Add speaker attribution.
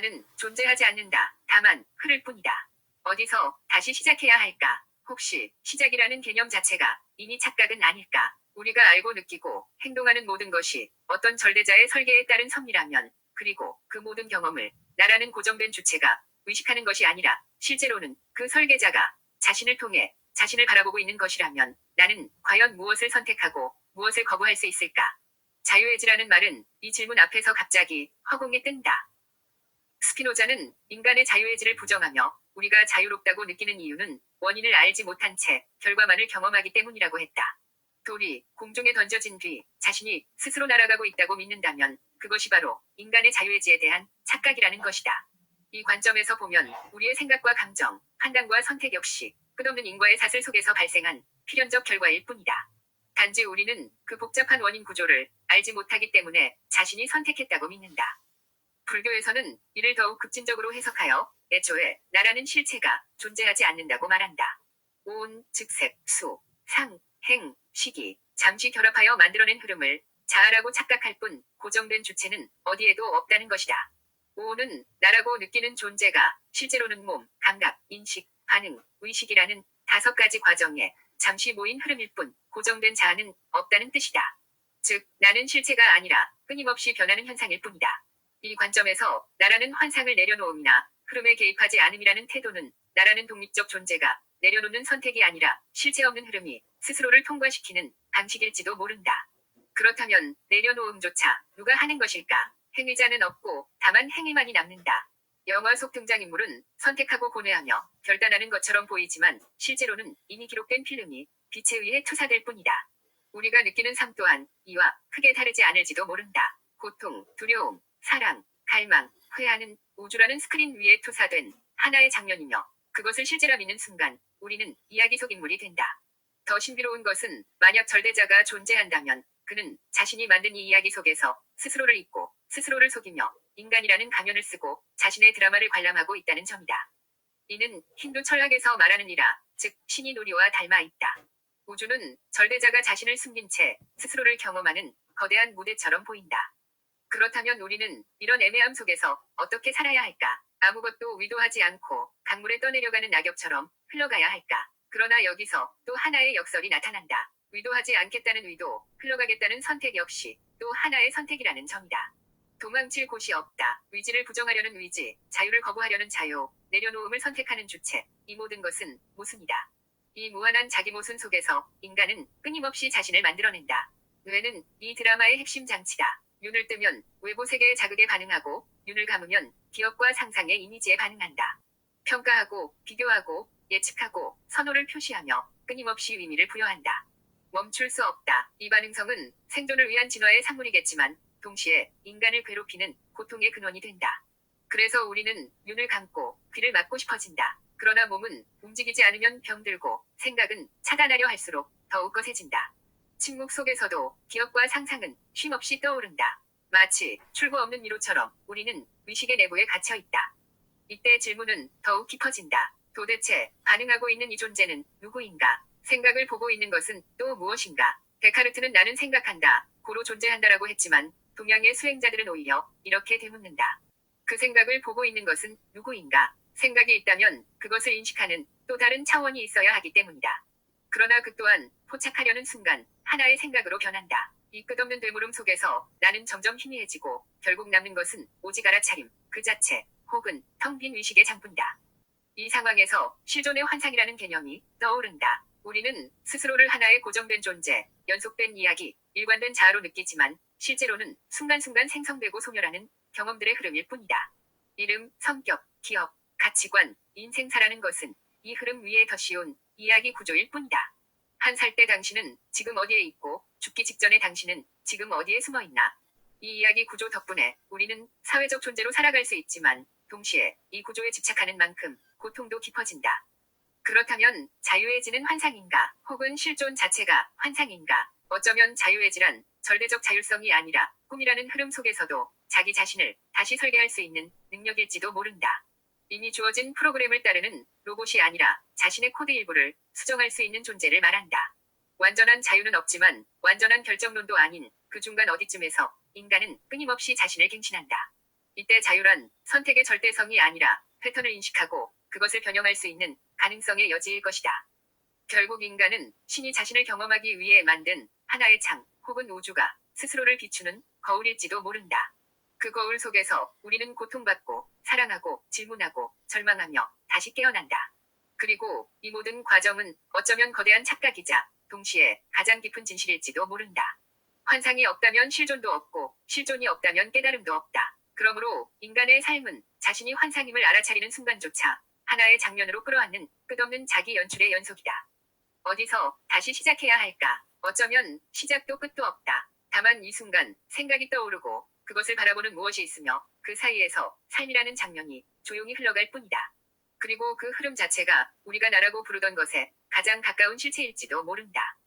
Speaker 1: 나는 존재하지 않는다. 다만 흐를 뿐이다. 어디서 다시 시작해야 할까? 혹시 시작이라는 개념 자체가 이미 착각은 아닐까? 우리가 알고 느끼고 행동하는 모든 것이 어떤 절대자의 설계에 따른 섭리라면, 그리고 그 모든 경험을 나라는 고정된 주체가 의식하는 것이 아니라 실제로는 그 설계자가 자신을 통해 자신을 바라보고 있는 것이라면, 나는 과연 무엇을 선택하고 무엇을 거부할 수 있을까? 자유의지라는 말은 이 질문 앞에서 갑자기 허공에 뜬다. 스피노자는 인간의 자유의지를 부정하며, 우리가 자유롭다고 느끼는 이유는 원인을 알지 못한 채 결과만을 경험하기 때문이라고 했다. 돌이 공중에 던져진 뒤 자신이 스스로 날아가고 있다고 믿는다면, 그것이 바로 인간의 자유의지에 대한 착각이라는 것이다. 이 관점에서 보면 우리의 생각과 감정, 판단과 선택 역시 끝없는 인과의 사슬 속에서 발생한 필연적 결과일 뿐이다. 단지 우리는 그 복잡한 원인 구조를 알지 못하기 때문에 자신이 선택했다고 믿는다. 불교에서는 이를 더욱 급진적으로 해석하여 애초에 나라는 실체가 존재하지 않는다고 말한다. 온, 즉 색, 수, 상, 행, 시기, 잠시 결합하여 만들어낸 흐름을 자아라고 착각할 뿐 고정된 주체는 어디에도 없다는 것이다. 오는 나라고 느끼는 존재가 실제로는 몸, 감각, 인식, 반응, 의식이라는 5가지 과정에 잠시 모인 흐름일 뿐 고정된 자아는 없다는 뜻이다. 즉, 나는 실체가 아니라 끊임없이 변하는 현상일 뿐이다. 이 관점에서 나라는 환상을 내려놓음이나 흐름에 개입하지 않음이라는 태도는, 나라는 독립적 존재가 내려놓는 선택이 아니라 실체 없는 흐름이 스스로를 통과시키는 방식일지도 모른다. 그렇다면 내려놓음조차 누가 하는 것일까? 행위자는 없고 다만 행위만이 남는다. 영화 속 등장인물은 선택하고 고뇌하며 결단하는 것처럼 보이지만 실제로는 이미 기록된 필름이 빛에 의해 투사될 뿐이다. 우리가 느끼는 삶 또한 이와 크게 다르지 않을지도 모른다. 고통, 두려움, 사랑, 갈망, 회하는 우주라는 스크린 위에 투사된 하나의 장면이며, 그것을 실제라 믿는 순간 우리는 이야기 속 인물이 된다. 더 신비로운 것은, 만약 절대자가 존재한다면 그는 자신이 만든 이 이야기 속에서 스스로를 잊고 스스로를 속이며 인간이라는 가면을 쓰고 자신의 드라마를 관람하고 있다는 점이다. 이는 힌두 철학에서 말하는 이라, 즉 신이 놀이와 닮아 있다. 우주는 절대자가 자신을 숨긴 채 스스로를 경험하는 거대한 무대처럼 보인다. 그렇다면 우리는 이런 애매함 속에서 어떻게 살아야 할까? 아무것도 의도하지 않고 강물에 떠내려가는 낙엽처럼 흘러가야 할까? 그러나 여기서 또 하나의 역설이 나타난다. 의도하지 않겠다는 의도, 흘러가겠다는 선택 역시 또 하나의 선택이라는 점이다. 도망칠 곳이 없다. 의지를 부정하려는 의지, 자유를 거부하려는 자유, 내려놓음을 선택하는 주체, 이 모든 것은 모순이다. 이 무한한 자기 모순 속에서 인간은 끊임없이 자신을 만들어낸다. 뇌는 이 드라마의 핵심 장치다. 눈을 뜨면 외부 세계의 자극에 반응하고, 눈을 감으면 기억과 상상의 이미지에 반응한다. 평가하고, 비교하고, 예측하고, 선호를 표시하며 끊임없이 의미를 부여한다. 멈출 수 없다. 이 반응성은 생존을 위한 진화의 산물이겠지만 동시에 인간을 괴롭히는 고통의 근원이 된다. 그래서 우리는 눈을 감고 귀를 막고 싶어진다. 그러나 몸은 움직이지 않으면 병들고, 생각은 차단하려 할수록 더욱 거세진다. 침묵 속에서도 기억과 상상은 쉼없이 떠오른다. 마치 출구 없는 미로처럼 우리는 의식의 내부에 갇혀 있다. 이때 질문은 더욱 깊어진다. 도대체 반응하고 있는 이 존재는 누구인가? 생각을 보고 있는 것은 또 무엇인가? 데카르트는 나는 생각한다, 고로 존재한다라고 했지만 동양의 수행자들은 오히려 이렇게 되묻는다. 그 생각을 보고 있는 것은 누구인가? 생각이 있다면 그것을 인식하는 또 다른 차원이 있어야 하기 때문이다. 그러나 그 또한 포착하려는 순간 하나의 생각으로 변한다. 이 끝없는 되물음 속에서 나는 점점 희미해지고 결국 남는 것은 오직 알아차림 그 자체, 혹은 텅 빈 의식의 장뿐이다. 이 상황에서 실존의 환상이라는 개념이 떠오른다. 우리는 스스로를 하나의 고정된 존재, 연속된 이야기, 일관된 자아로 느끼지만 실제로는 순간순간 생성되고 소멸하는 경험들의 흐름일 뿐이다. 이름, 성격, 기억, 가치관, 인생사라는 것은 이 흐름 위에 더 씌운 이야기 구조일 뿐이다. 한 살 때 당신은 지금 어디에 있고, 죽기 직전에 당신은 지금 어디에 숨어 있나? 이 이야기 구조 덕분에 우리는 사회적 존재로 살아갈 수 있지만 동시에 이 구조에 집착하는 만큼 고통도 깊어진다. 그렇다면 자유의지는 환상인가? 혹은 실존 자체가 환상인가? 어쩌면 자유의지란 절대적 자율성이 아니라 꿈이라는 흐름 속에서도 자기 자신을 다시 설계할 수 있는 능력일지도 모른다. 이미 주어진 프로그램을 따르는 로봇이 아니라 자신의 코드 일부를 수정할 수 있는 존재를 말한다. 완전한 자유는 없지만 완전한 결정론도 아닌 그 중간 어디쯤에서 인간은 끊임없이 자신을 갱신한다. 이때 자유란 선택의 절대성이 아니라 패턴을 인식하고 그것을 변형할 수 있는 가능성의 여지일 것이다. 결국 인간은 신이 자신을 경험하기 위해 만든 하나의 창 혹은 우주가 스스로를 비추는 거울일지도 모른다. 그 거울 속에서 우리는 고통받고 사랑하고 질문하고 절망하며 다시 깨어난다. 그리고 이 모든 과정은 어쩌면 거대한 착각이자 동시에 가장 깊은 진실일지도 모른다. 환상이 없다면 실존도 없고 실존이 없다면 깨달음도 없다. 그러므로 인간의 삶은 자신이 환상임을 알아차리는 순간조차 하나의 장면으로 끌어안는 끝없는 자기 연출의 연속이다. 어디서 다시 시작해야 할까? 어쩌면 시작도 끝도 없다. 다만 이 순간 생각이 떠오르고 그것을 바라보는 무엇이 있으며 그 사이에서 삶이라는 장면이 조용히 흘러갈 뿐이다. 그리고 그 흐름 자체가 우리가 나라고 부르던 것에 가장 가까운 실체일지도 모른다.